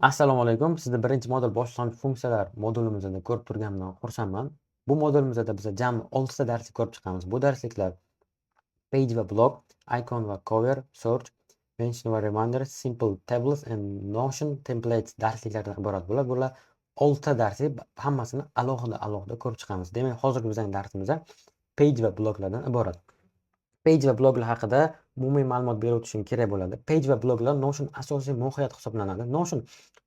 Assalomu alaykum. Sizni birinchi modul boshlang'ich funksiyalar modulimizda ko'rib turganimdan xursandman. Bu modulimizda biz jami 6 ta darslik ko'rib chiqamiz. Bu darsliklar page va blog, icon va cover, search, mention va reminder, simple tables and notion templates darsliklardan iborat bo'ladi. Bular 6 ta darslik hammasini alohida ko'rib chiqamiz. Demak, hozirgi bizning darsimiz page va bloglardan iborat. Page va bloglar haqida umumiy ma'lumot berib o'tishim kerak bo'ladi. Page va bloglar Notion asosiy mohiyati hisoblanadi. Notion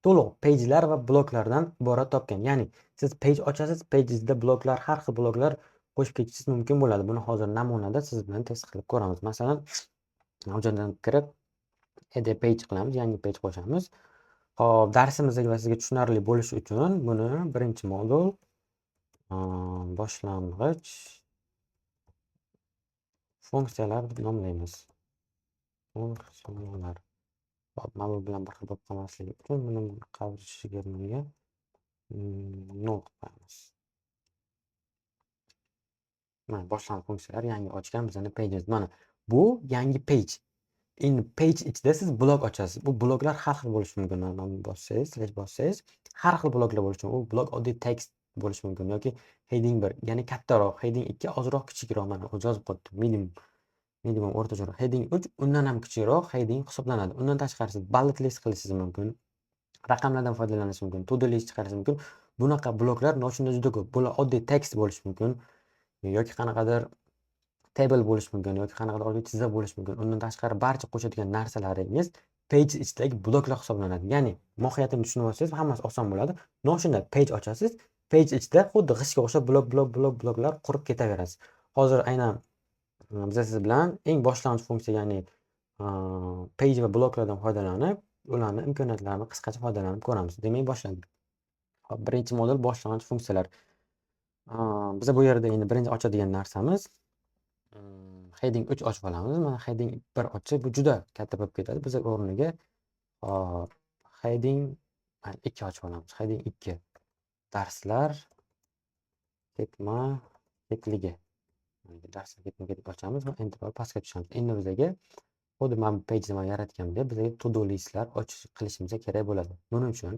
to'liq pagelar va bloglardan iborat topgan. Ya'ni siz page ochasiz, page'ingizda bloglar, har xil bloglar qo'shib ketishingiz mumkin bo'ladi. Buni hozir namunada siz bilan test qilib ko'ramiz. Masalan, mavjuddan kirib add a page qilamiz, yangi page qo'shamiz. Hop, darsimizga va sizga tushunarli bo'lishi uchun buni birinchi modul boshlang'ich funksiyalar deb nomlaymiz. Funksiyalar. Modul bilan bir xil bo'lib qolmasligi uchun buni qavrishish o'rniga nol qo'yamiz. Mana boshlang'ich funksiyalar yangi ochgan bizning page'imiz. Mana bu yangi page. Endi page ichida siz blog ochasiz. Bu bloglar har xil bo'lishi mumkin. Mana bossangiz, har xil bloglar bo'lishi mumkin. U blog oddiy tekst bo'lishi mumkin yoki heading 1, ya'ni kattaroq, heading 2 ozroq kichikroq, mana u yozib qo'yibdi. Minimum o'rtacharoq. Heading 3 undan ham kichikroq heading hisoblanadi. Undan tashqari siz bullet list qilishingiz mumkin. Raqamlardan foydalanish mumkin. To do list chiqarish mumkin. Bunaqa bloklar Notion'da juda ko'p. Bular oddiy tekst bo'lishi mumkin yoki qanaqadir table bo'lishi mumkin yoki qanaqadir oddiy chizig'i bo'lishi mumkin. Undan tashqari barcha qo'shadigan narsalaringiz page ichidagi bloklar hisoblanadi. Ya'ni mohiyatini tushunib olsangiz hammasi oson bo'ladi. Notion'da page ochasiz, page ichida xuddi g'ishtga o'xshab bloklar qurib ketaverasiz. Hozir aynan biz siz bilan eng boshlang'ich funksiya, ya'ni page va bloklardan foydalanib, ularni imkoniyatlarini qisqacha foydalanib ko'ramiz. Demak, boshladik. Hop, birinchi modul boshlang'ich funksiyalar. Biz bu yerda endi birinchi ochadigan narsamiz heading 3 ochib olamiz. Mana heading 1 ochib, bu juda katta bo'lib ketadi. Biz o'rniga heading 2 ochib olamiz. Heading 2 darslar ketma-ketligi. Darslar ketma-ket ochamiz va enter qilib pastga tushamiz. Endi bizga xuddi mana bu page yaratgandek bizga to do listlar qilishimiz kerak bo'ladi. Buning uchun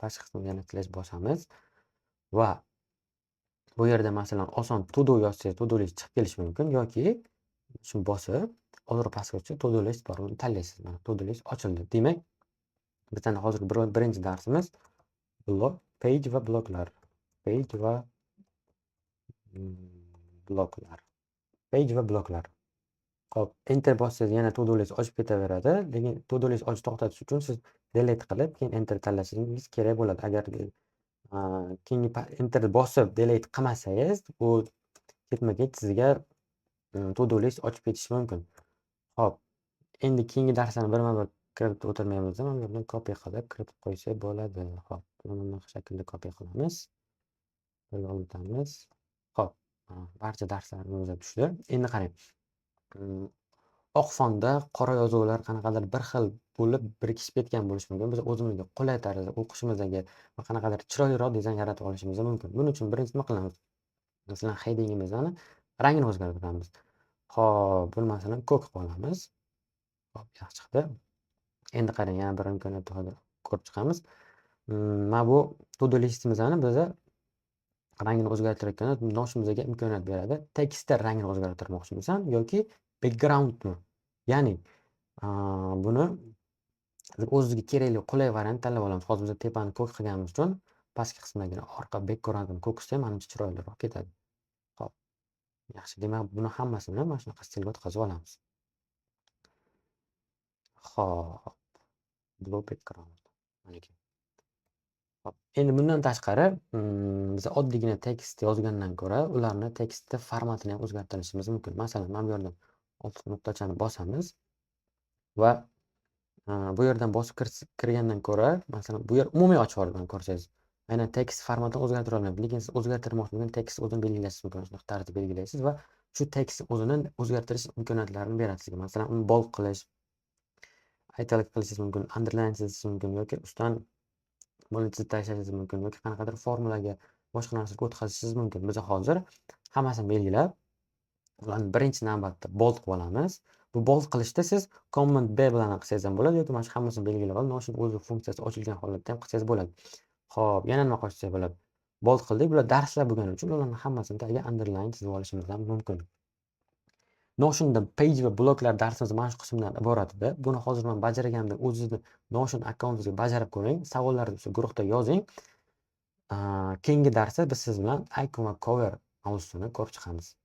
pastki qismga yana slash bosamiz va bu yerda masalan oson to do yozsangiz to do list chiqib kelishi mumkin yoki shuni bosib ozroq pastga tushib to do list bor, uni tanlaysiz. Mana to do list ochildi. Demak, bizning hozir birinchi darsimiz blog, page va bloglar. Page va bloglar. Page va bloglar. Xo'p, enter bossangiz yana to do list ochib ketaveradi. Lekin to do list ochib to'xtatish uchun siz delete qilib, keyin enter tanlashingiz kerak bo'ladi. Agar keyingi enter bosib delete qilmasangiz, u ketma-ket sizga to do list ochib ketishi mumkin. Xo'p, endi keyingi darslarni birma-bir kiritib o'tirmaymiz. Mana bu yerdan copy qilib kiritib qo'ysak bo'ladi. Xo'p, mana bu shaklda copy qilamiz. Qo'lga o'tamiz. Xo'p, barcha darslarimiz tushdi. Endi qarang. Oq fonda qora yozuvlar qanaqadir bir xil bo'lib birikishib ketgan bo'lishi mumkin. Biz o'zimizga qulay tarzda o'qishimizdagi va qanaqadir chiroyliroq dizayn yaratib olishimiz mumkin. Buning uchun birinchi nima qilamiz? Masalan, headingimizni rangini o'zgartiramiz. Xo'p, buni masalan ko'k qilib olamiz. Xo'p, yaxshi chiqdi. Endi qarang, yana bir imkoniyatni ko'rib chiqamiz. Mana bu to do listimizni biz rangini o'zgartirayotganda Notion bizga imkoniyat beradi. Tekstda rangini o'zgartirmoqchimisan yoki backgroundni. Ya'ni buni o'zingizga kerakli qulay variant tanlab olamiz. Hozir biz tepani ko'k qilganimiz uchun pastki qismdagi orqa backgroundni ko'k qilsak, menimcha chiroyliroq ketadi. Xo'p. Yaxshi. Demak, buni hammasini mana shunaqa stilga o'tkazib olamiz. Xo'p. Blue background. Mana ekan. Hop. Endi bundan tashqari, biz oddiygina tekst yozgandan ko'ra, ularni tekstni formatini ham o'zgartirishimiz mumkin. Masalan, mana bu yerdan olti nuqtachani bosamiz va bu yerdan bosib kirgandan ko'ra, masalan, bu yer umumiy ochib olgan ko'rsangiz, aynan tekst formatini o'zgartira olmaymiz. Lekin siz o'zgartirmoqchi bo'lgan tekst o'zini belgilashingiz mumkin. Shunaqa tarzda belgilaysiz va shu tekst o'zini o'zgartirish imkoniyatlarini beradi sizga. Masalan, uni bold qilish, italic qilishingiz mumkin, underline qilishingiz mumkin yoki ustdan buni chizib tashlashingiz mumkin yoki qanaqadir formulaga boshqa narsaga o'tkazishingiz mumkin. Biz hozir hammasini belgilab, ularni birinchi navbatda bold qilib olamiz. Bu bold qilishda siz Command B bilan ham qilsangiz ham bo'ladi yoki mana shu hammasini belgilab olib, Notion o'z funksiyasi ochilgan holatda ham qilsangiz bo'ladi. Xo'p, yana nima qilsa bo'ladi? Bold qildik. Bular darslar bo'lgani uchun ularni hammasini tagiga underline chizib olishimiz ham mumkin. Notion'da page va bloklar darsimiz mana shu qismdan iborat edi. Buni hozir men bajarganimda o'zingizni Notion akkauntingizga bajarib ko'ring. Savollaringizni guruhda yozing. Keyingi darsda biz siz bilan icon va cover mavzusini ko'rib chiqamiz.